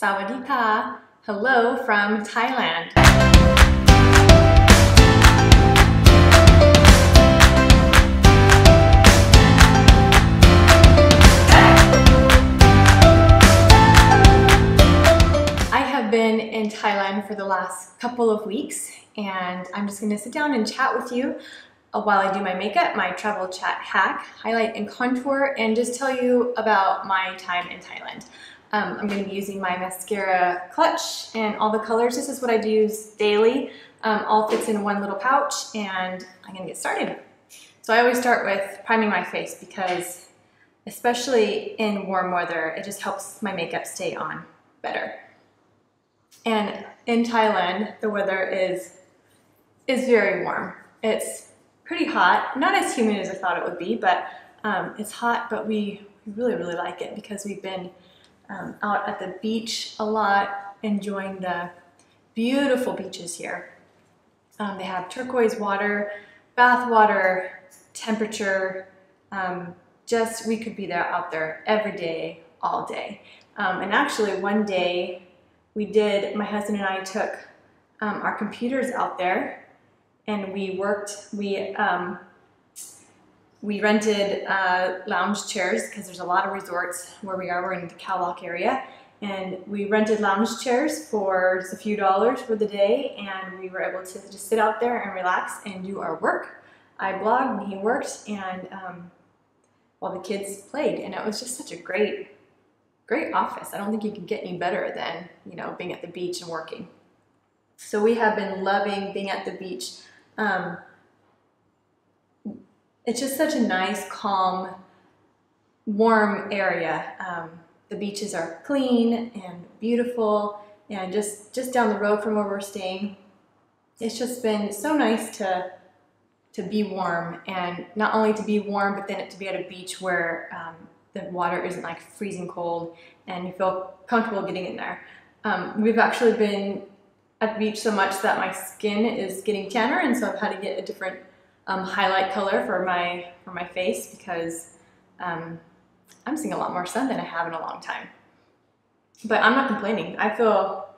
Sawadee-ka! Hello from Thailand. I have been in Thailand for the last couple of weeks, and I'm just going to sit down and chat with you while I do my makeup, my travel chat hack, highlight and contour, and just tell you about my time in Thailand. I'm going to be using my mascara clutch and all the colors. This is what I use daily. All fits in one little pouch, and I'm going to get started. So I always start with priming my face because, especially in warm weather, it just helps my makeup stay on better. And in Thailand, the weather is very warm. It's pretty hot, not as humid as I thought it would be, but it's hot, but we really like it because we've been out at the beach a lot, enjoying the beautiful beaches here. They have turquoise water, bath water, temperature, we could be there out there every day, all day. And actually one day my husband and I took our computers out there and we rented lounge chairs because there's a lot of resorts where we are. We're in the Khao Lak area, and we rented lounge chairs for just a few dollars for the day, and we were able to just sit out there and relax and do our work. I blogged and he worked, and while the kids played, and it was just such a great office. I don't think you can get any better than, you know, being at the beach and working. So we have been loving being at the beach. It's just such a nice, calm, warm area. The beaches are clean and beautiful, and just down the road from where we're staying, it's just been so nice to be warm, and not only to be warm, but then to be at a beach where the water isn't like freezing cold and you feel comfortable getting in there. We've actually been at the beach so much that my skin is getting tanner, and so I've had to get a different highlight color for my face because I'm seeing a lot more sun than I have in a long time. But I'm not complaining. I feel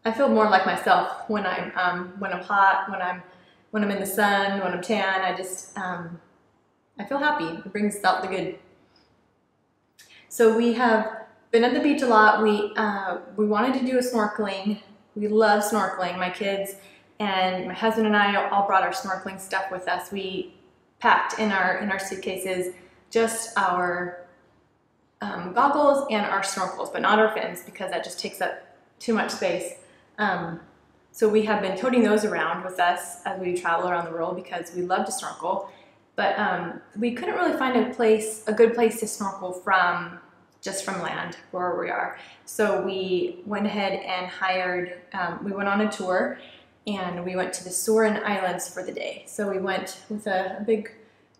more like myself when I'm hot, when I'm in the sun, when I'm tan. I feel happy. It brings out the good. So we have been at the beach a lot. We wanted to do a snorkeling. We love snorkeling. My kids and my husband and I all brought our snorkeling stuff with us. We packed in our suitcases just our goggles and our snorkels, but not our fins because that just takes up too much space. So we have been toting those around with us as we travel around the world because we love to snorkel. But we couldn't really find a good place to snorkel just from land where we are. So we went ahead and we went on a tour, and we went to the Soren Islands for the day. So we went with a big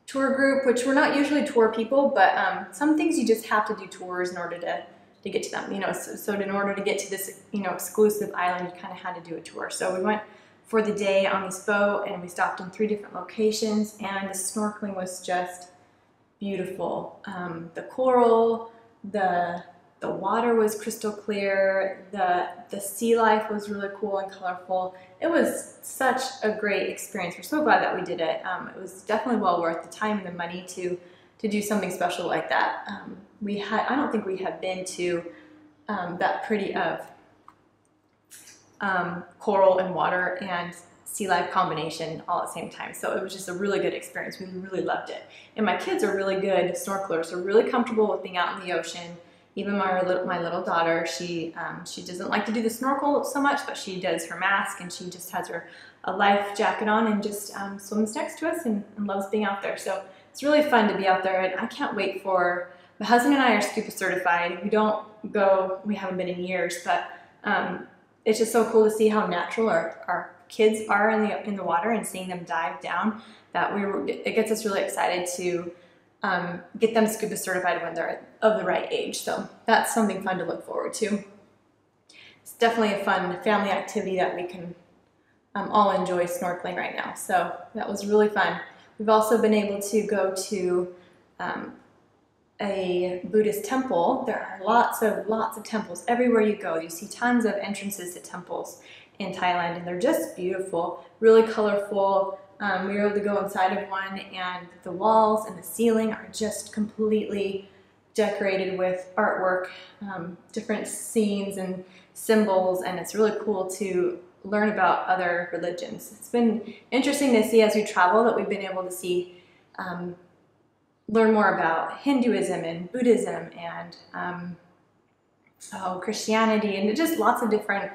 tour group, which we're not usually tour people, but some things you just have to do tours in order to get to them. You know, so in order to get to this, you know, exclusive island, you kind of had to do a tour. So we went for the day on this boat, and we stopped in 3 different locations, and the snorkeling was just beautiful. The coral, the water was crystal clear, the sea life was really cool and colorful. It was such a great experience. We're so glad that we did it. It was definitely well worth the time and the money to do something special like that. I don't think we have been to that pretty of coral and water and sea life combination all at the same time. So it was just a really good experience. We really loved it. And my kids are really good snorkelers. They're really comfortable with being out in the ocean. Even my little daughter, she doesn't like to do the snorkel so much, but she does her mask, and she just has a life jacket on and just swims next to us and loves being out there. So it's really fun to be out there, and I can't wait my husband and I are scuba certified. We haven't been in years, but it's just so cool to see how natural our kids are in the water, and seeing them dive down, that it gets us really excited to get them scuba certified when they're of the right age. So that's something fun to look forward to. It's definitely a fun family activity that we can all enjoy, snorkeling right now. So that was really fun. We've also been able to go to a Buddhist temple. There are lots of temples everywhere you go. You see tons of entrances to temples in Thailand, and they're just beautiful, really colorful. We were able to go inside of one, and the walls and the ceiling are just completely decorated with artwork, different scenes and symbols, and it's really cool to learn about other religions. It's been interesting to see as we travel that we've been able to see, learn more about Hinduism and Buddhism and Christianity, and just lots of different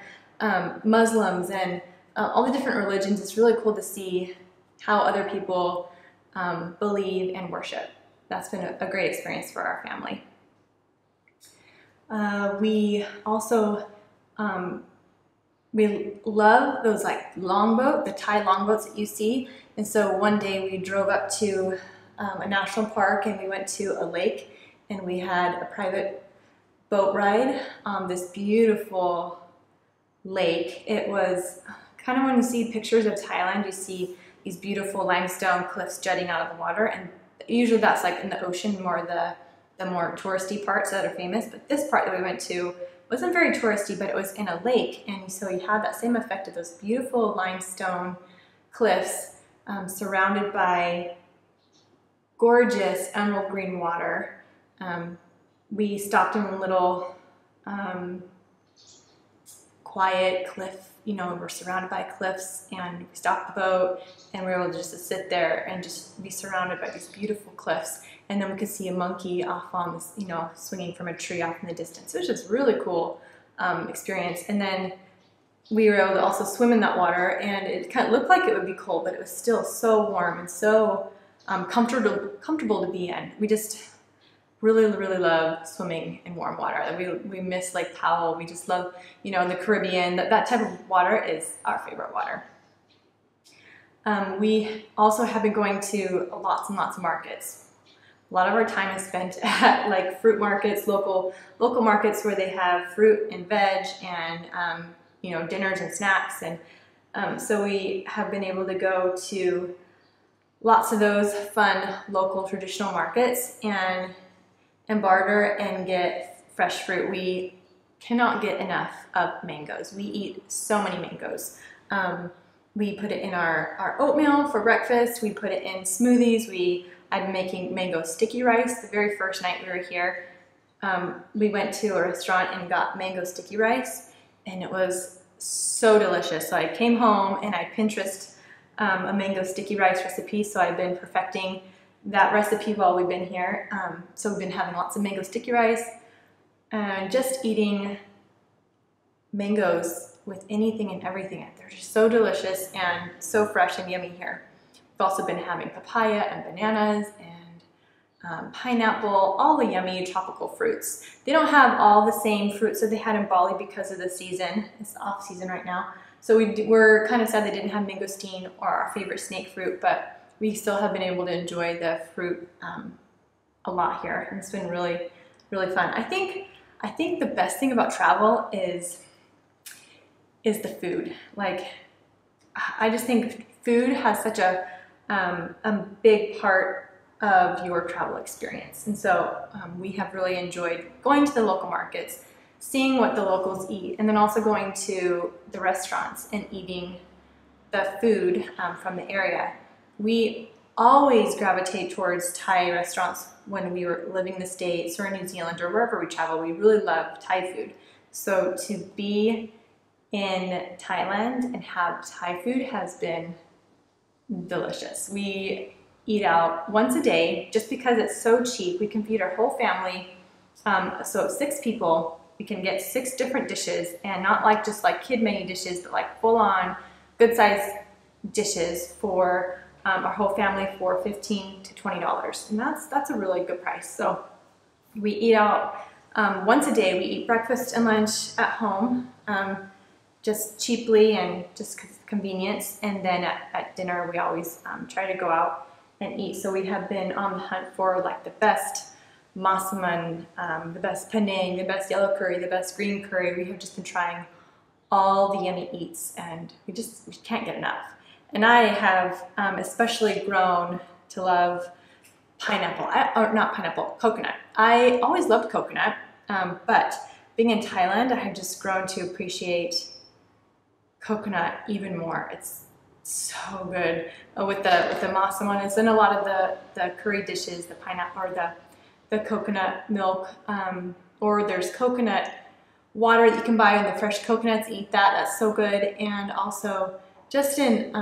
Muslims and all the different religions. It's really cool to see how other people believe and worship. That's been a great experience for our family. We also, we love those like longboat, the Thai longboats that you see. And so one day we drove up to a national park, and we went to a lake, and we had a private boat ride on this beautiful lake. It was kind of, when you see pictures of Thailand, you see these beautiful limestone cliffs jutting out of the water, and usually that's like in the ocean, more the more touristy parts that are famous. But this part that we went to wasn't very touristy, but it was in a lake, and so you had that same effect of those beautiful limestone cliffs surrounded by gorgeous emerald green water. We stopped in a little quiet cliff, you know, we're surrounded by cliffs, and we stopped the boat, and we were able just to sit there and just be surrounded by these beautiful cliffs. And then we could see a monkey off on this, you know, swinging from a tree off in the distance. It was just really cool experience. And then we were able to also swim in that water, and it kind of looked like it would be cold, but it was still so warm and so comfortable to be in. We just really love swimming in warm water. We miss Lake Powell. We just love, you know, the Caribbean. That type of water is our favorite water. We also have been going to lots and lots of markets. A lot of our time is spent at like fruit markets, local markets where they have fruit and veg and you know, dinners and snacks. And so we have been able to go to lots of those fun local traditional markets and barter and get fresh fruit. We cannot get enough of mangoes. We eat so many mangoes. We put it in our oatmeal for breakfast. We put it in smoothies. I've been making mango sticky rice. The very first night we were here, we went to a restaurant and got mango sticky rice, and it was so delicious. So I came home and I Pinterest a mango sticky rice recipe, so I've been perfecting that recipe while we've been here. So we've been having lots of mango sticky rice and just eating mangoes with anything and everything. They're just so delicious and so fresh and yummy here. We've also been having papaya and bananas and pineapple, all the yummy tropical fruits. They don't have all the same fruits that they had in Bali because of the season. It's off season right now. So we're kind of sad they didn't have mangosteen or our favorite snake fruit, but we still have been able to enjoy the fruit a lot here. And it's been really fun. I think the best thing about travel is the food. Like, I just think food has such a big part of your travel experience. And so we have really enjoyed going to the local markets, seeing what the locals eat, and then also going to the restaurants and eating the food from the area. We always gravitate towards Thai restaurants when we were living in the States or in New Zealand or wherever we travel. We really love Thai food. So to be in Thailand and have Thai food has been delicious. We eat out once a day just because it's so cheap. We can feed our whole family. So 6 people, we can get 6 different dishes, and not like just like kid menu dishes, but like full-on good size dishes for our whole family for $15 to $20. And that's a really good price. So we eat out once a day. We eat breakfast and lunch at home, just cheaply and just convenience. And then at dinner, we always try to go out and eat. So we have been on the hunt for like the best Massaman, the best Panang, the best yellow curry, the best green curry. We have just been trying all the yummy eats, and we can't get enough. And I have especially grown to love pineapple, or not pineapple, coconut. I always loved coconut, but being in Thailand, I have just grown to appreciate coconut even more. It's so good with the Massaman. It's in a lot of the curry dishes, the pineapple or the coconut milk, or there's coconut water that you can buy in the fresh coconuts. Eat that. That's so good. And also just in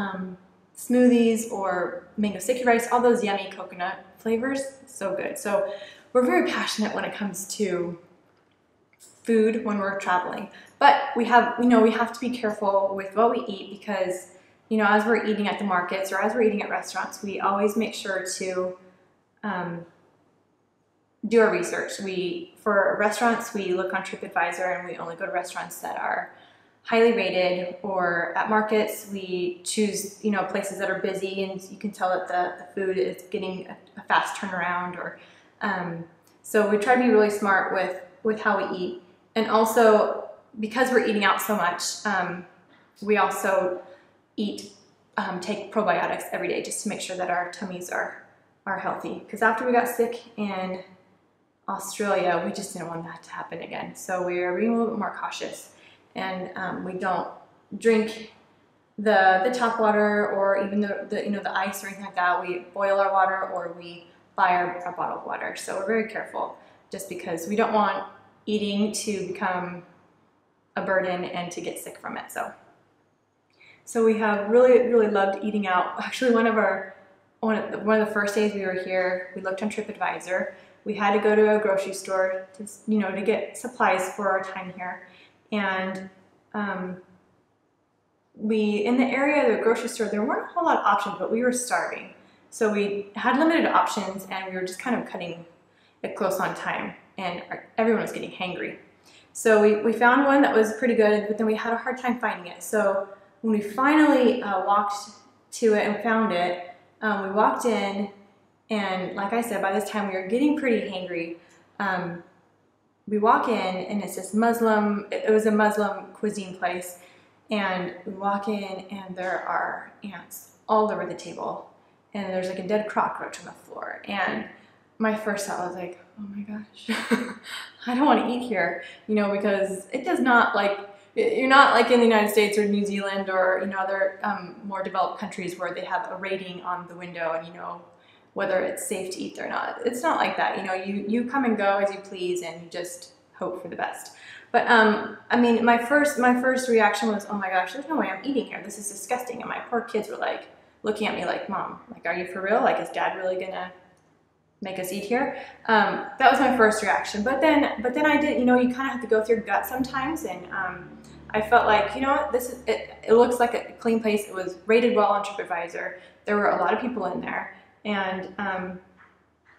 smoothies or mango sticky rice, all those yummy coconut flavors, so good. So we're very passionate when it comes to food when we're traveling, but we have to be careful with what we eat because, as we're eating at the markets or as we're eating at restaurants, we always make sure to do our research. For restaurants, we look on TripAdvisor and we only go to restaurants that are highly rated, or at markets, we choose, places that are busy and you can tell that the food is getting a fast turnaround, or so we try to be really smart with how we eat. And also, because we're eating out so much, we also take probiotics every day just to make sure that our tummies are healthy. Because after we got sick in Australia, we just didn't want that to happen again. So we are being a little bit more cautious, and we don't drink the tap water or even the ice or anything like that. We boil our water or we buy our bottled water. So we're very careful, just because we don't want eating to become a burden and to get sick from it. So we have really loved eating out. Actually, one of the first days we were here, we looked on TripAdvisor. We had to go to a grocery store to get supplies for our time here, and in the area of the grocery store, there weren't a whole lot of options, but we were starving, so we had limited options, and we were just kind of cutting it close on time, and everyone was getting hangry. So we found one that was pretty good, but then we had a hard time finding it. So when we finally walked to it and found it, we walked in, and like I said, by this time we were getting pretty hangry. We walk in, and it's this it was a Muslim cuisine place, and we walk in, and there are ants all over the table, and there's like a dead cockroach on the floor. And my first thought was like, oh my gosh, I don't want to eat here, because it does not, you're not like in the United States or New Zealand or other more developed countries where they have a rating on the window and whether it's safe to eat or not. It's not like that. You come and go as you please, and you just hope for the best. But I mean, my first reaction was, oh my gosh, there's no way I'm eating here. This is disgusting. And my poor kids were like looking at me like, Mom, are you for real? Is Dad really gonna make us eat here? That was my first reaction. But then I did, you kind of have to go through your gut sometimes, and I felt like, it looks like a clean place. It was rated well on TripAdvisor. There were a lot of people in there, and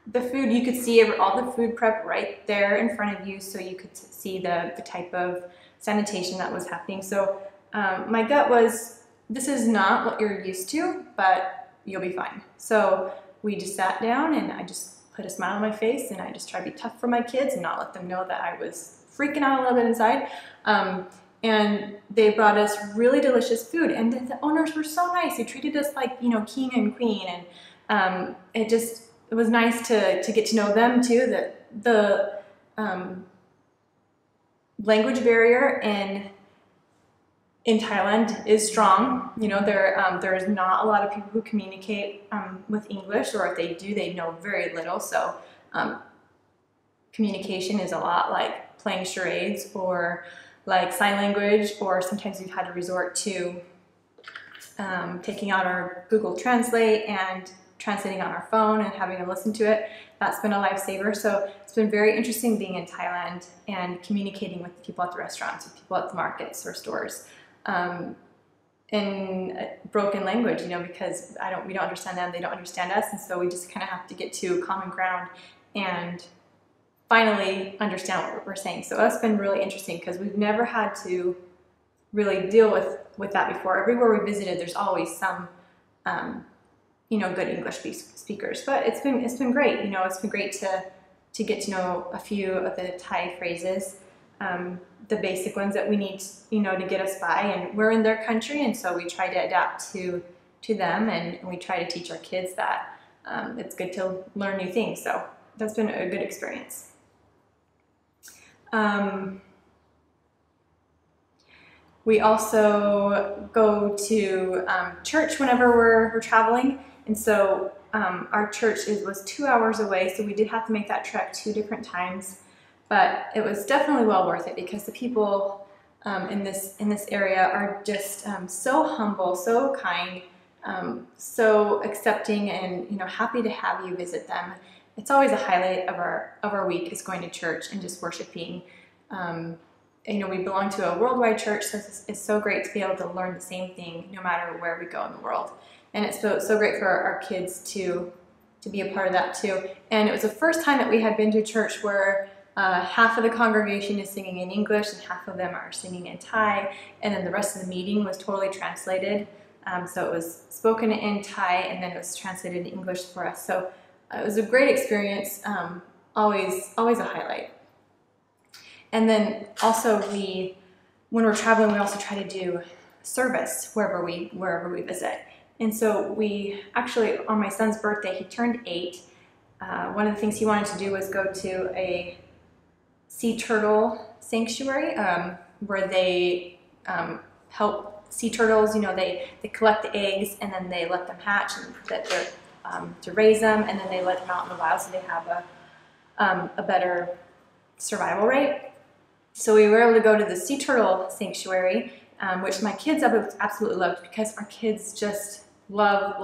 the food, you could see all the food prep right there in front of you, so you could see the type of sanitation that was happening. So my gut was, this is not what you're used to, but you'll be fine. So we just sat down, and I just put a smile on my face, and I just tried to be tough for my kids and not let them know that I was freaking out a little bit inside. And they brought us really delicious food, and the owners were so nice. They treated us like, king and queen, and it was nice to get to know them too. That the language barrier in Thailand is strong. There's not a lot of people who communicate with English, or if they do, they know very little. So communication is a lot like playing charades or like sign language, or sometimes we've had to resort to taking out our Google Translate and translating on our phone and having to listen to it. That's been a lifesaver. So it's been very interesting being in Thailand and communicating with people at the restaurants, with people at the markets or stores, in a broken language, because we don't understand them, they don't understand us, and so we just kind of have to get to common ground and finally understand what we're saying. So that's been really interesting, because we've never had to really deal with that before. Everywhere we visited, there's always some good English speakers, but it's been great. It's been great to get to know a few of the Thai phrases, the basic ones that we need, to get us by. And we're in their country, and so we try to adapt to them, and we try to teach our kids that it's good to learn new things. So that's been a good experience. We also go to church whenever we're traveling, and so our church was 2 hours away, so we did have to make that trek 2 different times, but it was definitely well worth it because the people in this area are just so humble, so kind, so accepting, and happy to have you visit them. It's always a highlight of our week is going to church and just worshiping. We belong to a worldwide church, so it's so great to be able to learn the same thing no matter where we go in the world. And it's so great for our kids to be a part of that too. And it was the first time that we had been to church where half of the congregation is singing in English and half of them are singing in Thai, and then the rest of the meeting was totally translated. So it was spoken in Thai and then it was translated in English for us. So it was a great experience, always a highlight. And then also when we're traveling, we also try to do service wherever we visit. And so we actually, on my son's birthday, he turned 8. One of the things he wanted to do was go to a sea turtle sanctuary where they help sea turtles. They collect the eggs and then they let them hatch and to raise them, and then they let them out in the wild so they have a better survival rate. So we were able to go to the sea turtle sanctuary, which my kids absolutely loved because our kids just love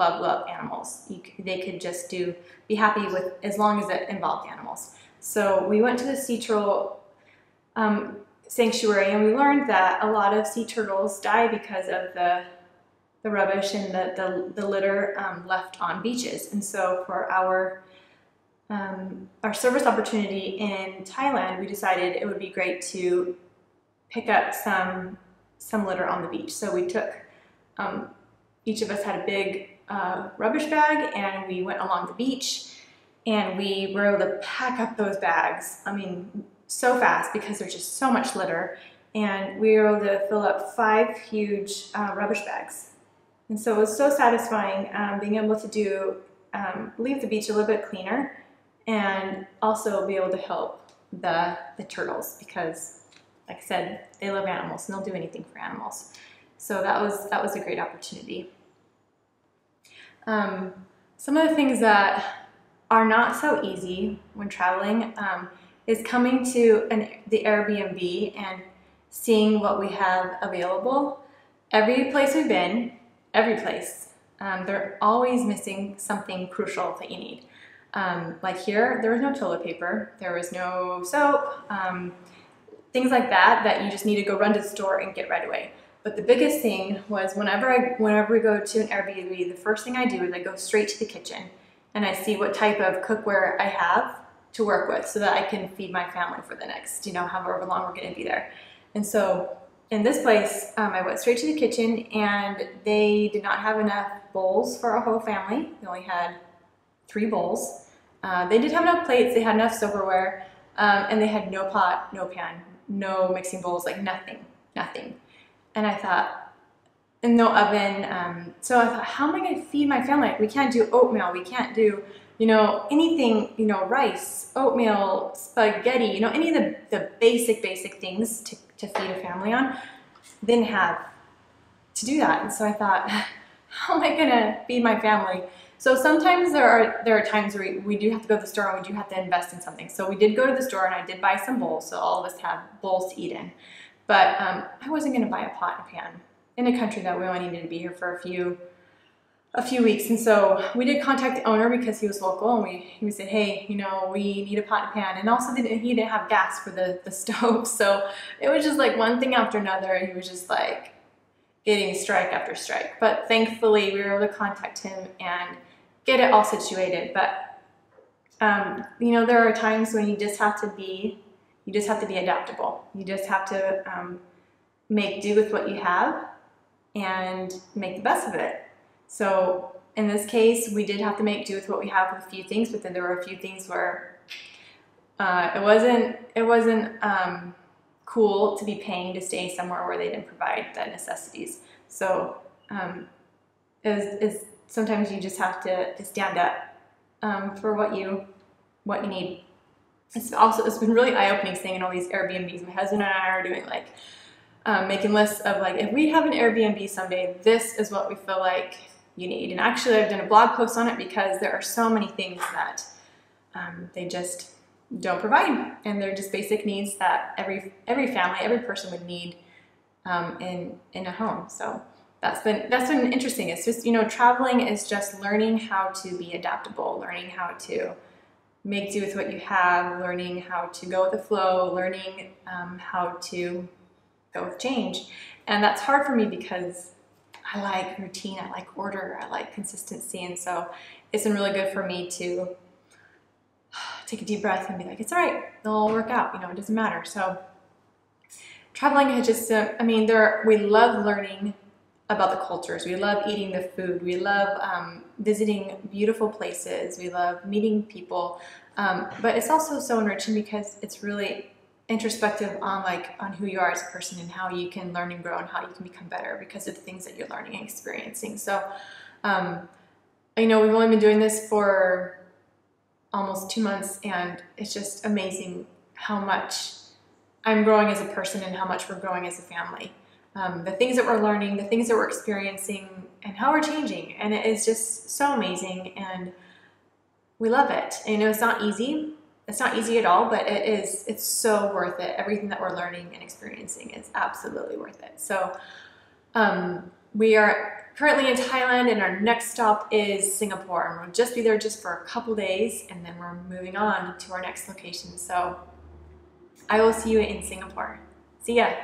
animals. They could just be happy with as long as it involved animals. So we went to the sea turtle sanctuary, and we learned that a lot of sea turtles die because of the rubbish and the litter left on beaches. And so for our service opportunity in Thailand, we decided it would be great to pick up some litter on the beach. So we took, each of us had a big rubbish bag, and we went along the beach, and we were able to pack up those bags, so fast because there's just so much litter, and we were able to fill up 5 huge rubbish bags. And so it was so satisfying being able to leave the beach a little bit cleaner, and also be able to help the turtles because, like I said, they love animals and they'll do anything for animals. So that was a great opportunity. Some of the things that are not so easy when traveling is coming to the Airbnb and seeing what we have available. Every place we've been, they're always missing something crucial that you need. Like here, there was no toilet paper, there was no soap, things like that you just need to go run to the store and get right away. But the biggest thing was whenever we go to an Airbnb, the first thing I do is I go straight to the kitchen and I see what type of cookware I have to work with so that I can feed my family for the next, however long we're going to be there. And so in this place, I went straight to the kitchen, and they did not have enough bowls for our whole family. They only had 3 bowls. They did have enough plates, they had enough silverware, and they had no pot, no pan, no mixing bowls, like nothing. And I thought, and no oven, so I thought, how am I going to feed my family? We can't do oatmeal, we can't do, anything, rice, oatmeal, spaghetti, any of the basic things to feed a family on. Didn't have to do that. And so I thought, how am I going to feed my family? So sometimes there are times where we do have to go to the store and we do have to invest in something. So we did go to the store and I did buy some bowls, so all of us have bowls to eat in. But I wasn't going to buy a pot and pan in a country that we only needed to be here for a few weeks. And so we did contact the owner because he was local, and we said, hey, we need a pot and pan. And also he didn't have gas for the stove. So it was just like one thing after another, and he was just like getting strike after strike. But thankfully we were able to contact him and get it all situated. But there are times when you just have to be adaptable. You just have to make do with what you have and make the best of it. So in this case, we did have to make do with what we have with a few things, but then there were a few things where it wasn't cool to be paying to stay somewhere where they didn't provide the necessities. So sometimes you just have to stand up for what you need. It's been really eye-opening staying in all these Airbnbs. My husband and I are doing like making lists of like, if we have an Airbnb someday, this is what we feel like you need. And actually I've done a blog post on it because there are so many things that they just don't provide, and they're just basic needs that every family, every person would need in a home. So that's been interesting. It's just, you know, traveling is just learning how to be adaptable, learning how to make do with what you have, learning how to go with the flow, learning how to go with change. And that's hard for me because I like routine, I like order, I like consistency. And so it's been really good for me to take a deep breath and be like, it's all right, it'll all work out, you know, it doesn't matter. So traveling has just, I mean, we love learning about the cultures. We love eating the food. We love visiting beautiful places. We love meeting people. But it's also so enriching because it's really introspective on who you are as a person and how you can learn and grow and how you can become better because of the things that you're learning and experiencing. So, you know, we've only been doing this for almost 2 months, and it's just amazing how much I'm growing as a person and how much we're growing as a family. The things that we're learning, the things that we're experiencing, and how we're changing. And it is just so amazing, and we love it. And, you know, it's not easy. It's not easy at all, but it's so worth it. Everything that we're learning and experiencing is absolutely worth it. So we are currently in Thailand, and our next stop is Singapore. And we'll just be there just for a couple days, and then we're moving on to our next location. So I will see you in Singapore. See ya.